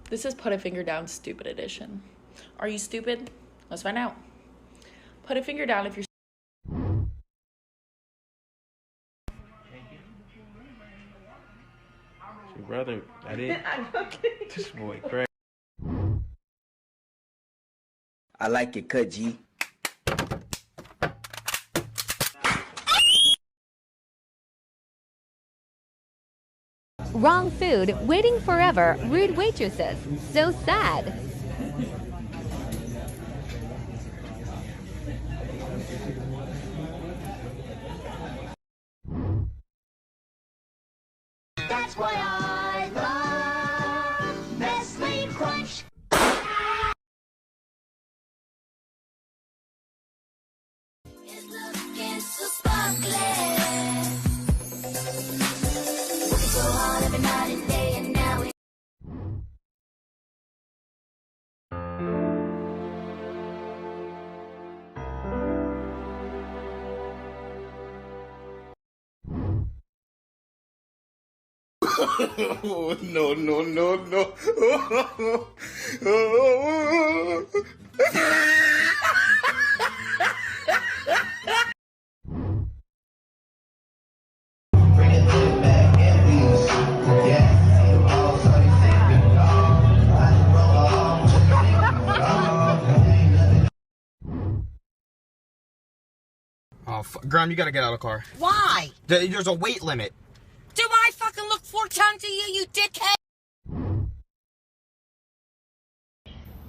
This is Put a Finger Down Stupid Edition. Are you stupid? Let's find out. Put a finger down if you're Your brother, I didn't. This boy, crazy. I like it cut, G. Wrong food, waiting forever, rude waitresses. So sad. That's why I love Nestle Crunch. It's looking so sparkly. Working so hard every night and day, and now it. Oh, no, no, no, no. Oh, Graham, you gotta get out of the car. Why? There's a weight limit. Do I fucking look 4 times at you, you dickhead?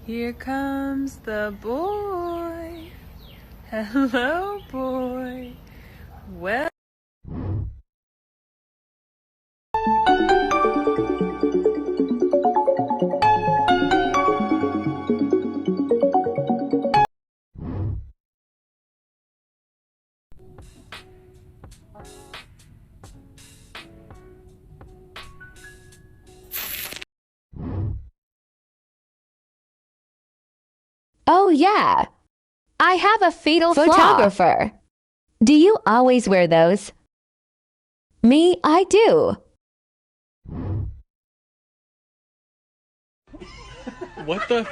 Here comes the boy. Hello, boy. Well. Oh yeah. I have a fatal photographer. Do you always wear those? Me, I do. What the?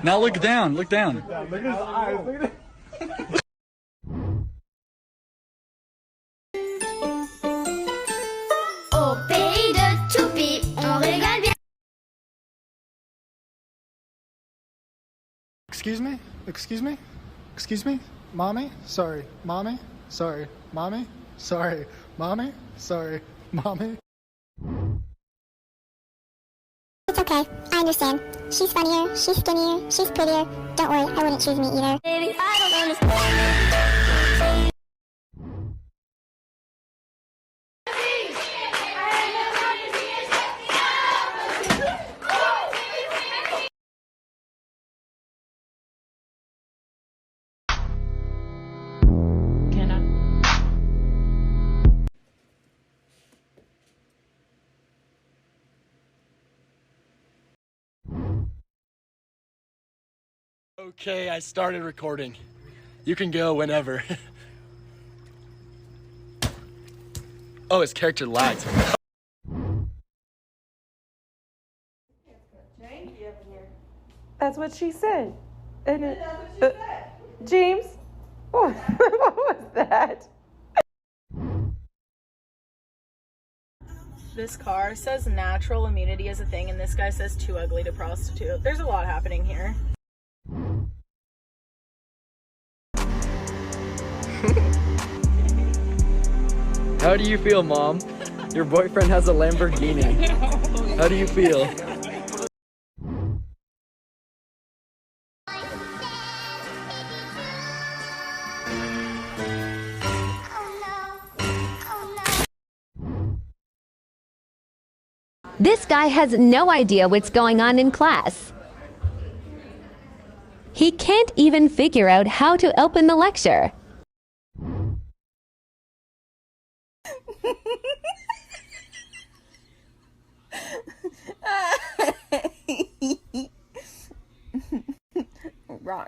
Now look down, look down. Oh, Au pays de Choupi, on régale bien. Excuse me? Excuse me? Excuse me? Mommy? Sorry. Mommy? Sorry. Mommy? Sorry. Mommy? Sorry. Mommy? It's okay. I understand. She's funnier, she's skinnier, she's prettier. Don't worry, I wouldn't choose me either. Baby, I don't understand. Okay, I started recording. You can go whenever. Oh, his character lags. That's what she said. And it, James? What was that? This car says natural immunity is a thing, and this guy says too ugly to prostitute. There's a lot happening here. How do you feel, Mom? Your boyfriend has a Lamborghini. How do you feel? This guy has no idea what's going on in class. He can't even figure out how to open the lecture. Wrong.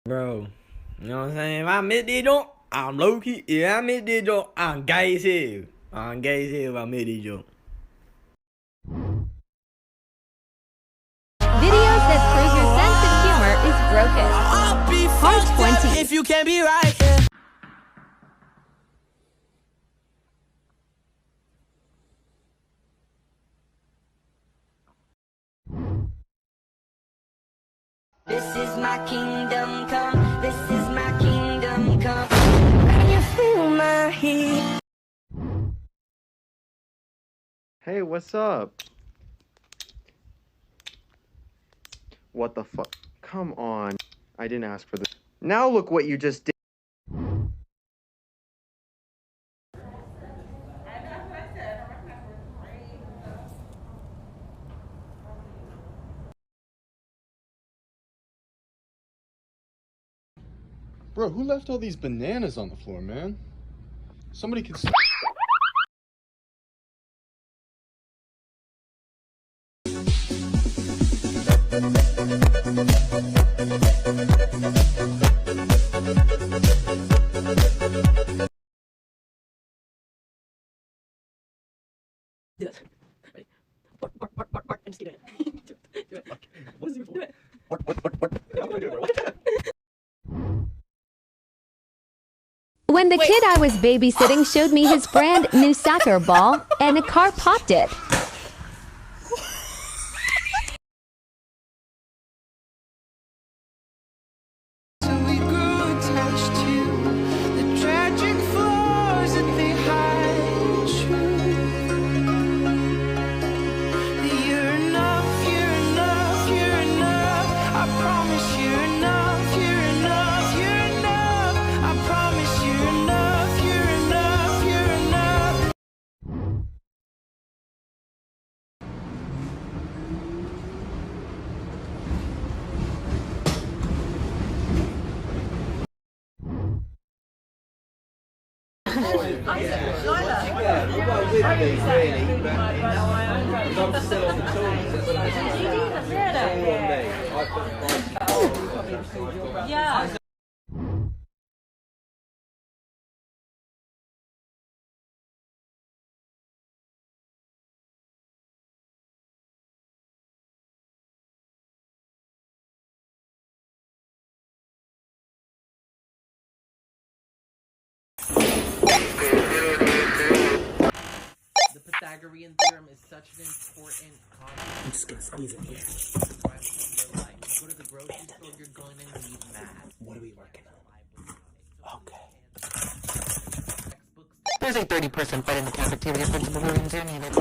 Bro, you know what I'm saying? If I miss this joint, I'm low key. If I miss this joint, I'm gay as hell. I'm gay as hell if I miss this joint. Videos that prove your sense of humor is broken. Part 20. If you can't be right. This is my kingdom come. This is my kingdom come. Can you feel my heat? Hey, what's up? What the fuck? Come on. I didn't ask for this. Now look what you just did. Bro, who left all these bananas on the floor, man? Somebody could... When the kid I was babysitting showed me his brand new soccer ball, and a car popped it. Yeah. The Pythagorean theorem is such an important concept. I'm just gonna squeeze it here. Go to the grocery store, you're going to need math. What are we working on? Okay. There's a 30% fight in the cafeteria for the balloons are needed.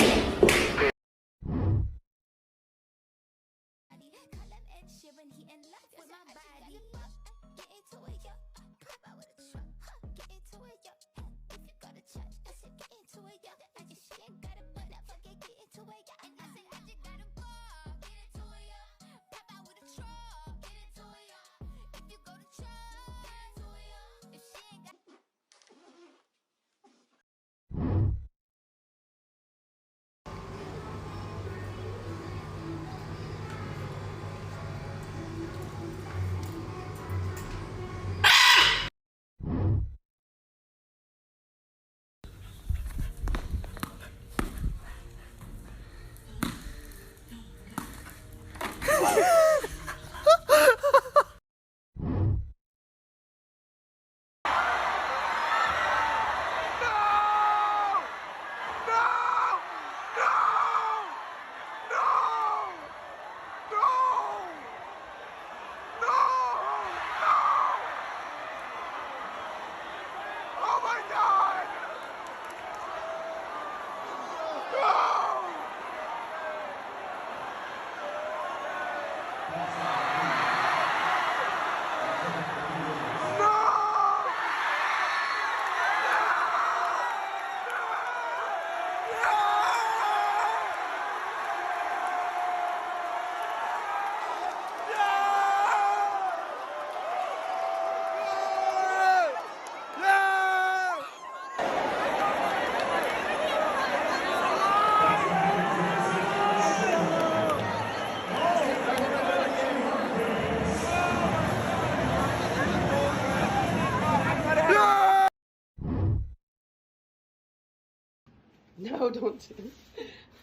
No, don't do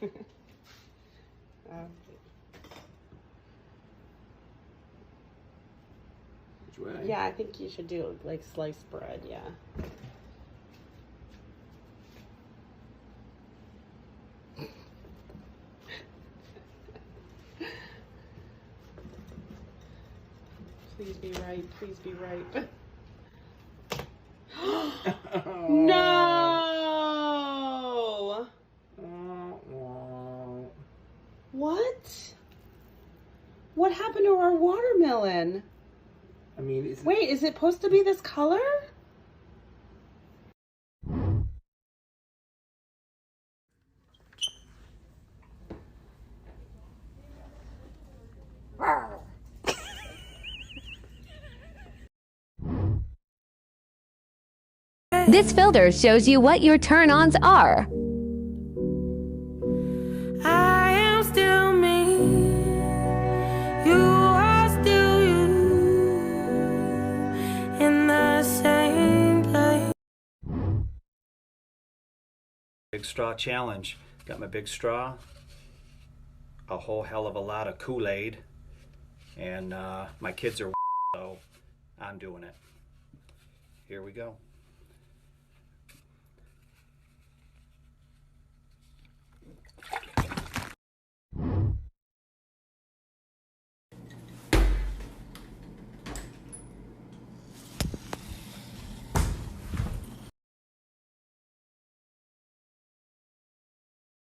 it. Which way? Yeah, I think you should do like sliced bread, yeah. Please be right, please be right. No! What? What happened to our watermelon? I mean, Wait, is it supposed to be this color? This filter shows you what your turn-ons are. I am still me. You are still you. In the same place. Big straw challenge. Got my big straw, a whole hell of a lot of Kool-Aid, and my kids are so I'm doing it. Here we go.